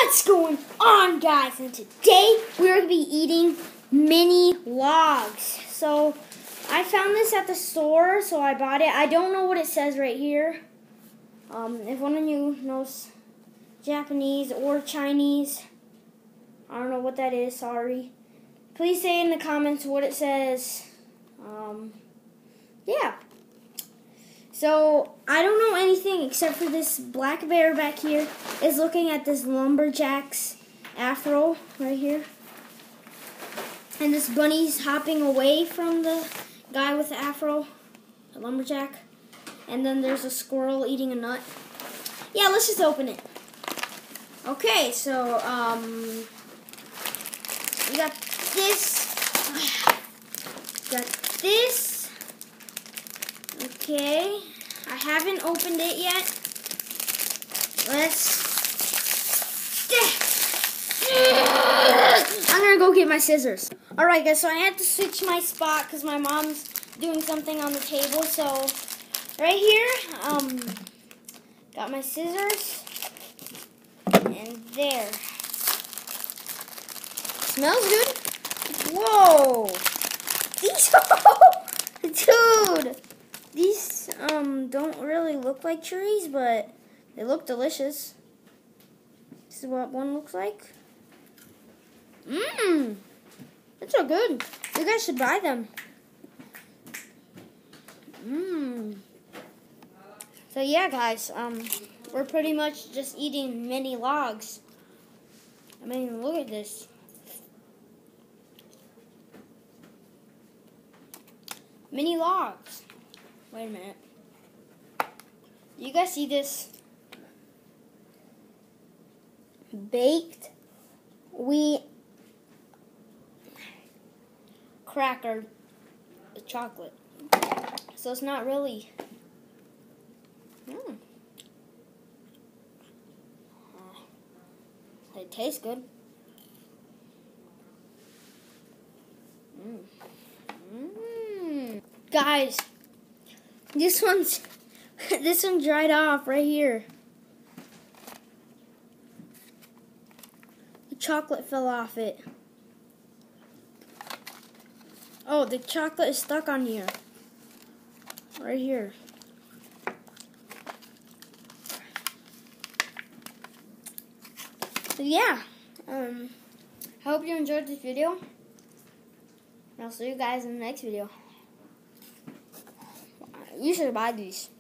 What's going on, guys? And today we're going to be eating mini logs. So I found this at the store, so I bought it. I don't know what it says right here. If one of you knows Japanese or Chinese, I don't know what that is, sorry. Please say in the comments what it says. Yeah. So, I don't know anything except for this black bear back here is looking at this lumberjack's afro right here. And this bunny's hopping away from the guy with the afro, the lumberjack. And then there's a squirrel eating a nut. Yeah, let's just open it. Okay, so, we got this. Got this. Okay, I haven't opened it yet. I'm gonna go get my scissors. Alright guys, so I had to switch my spot because my mom's doing something on the table. So, right here, got my scissors. And there. Smells good. Whoa! Dude! These don't really look like cherries, but they look delicious. This is what one looks like. That's so good. You guys should buy them. So yeah, guys, we're pretty much just eating mini logs. I mean, look at this. Mini logs. Wait a minute. You guys see this? Baked wheat cracker chocolate. So it's not really. It tastes good. Guys, this one's dried off right here. The chocolate fell off it. Oh, the chocolate is stuck on here. Right here. So yeah, I hope you enjoyed this video. And I'll see you guys in the next video. You should buy these.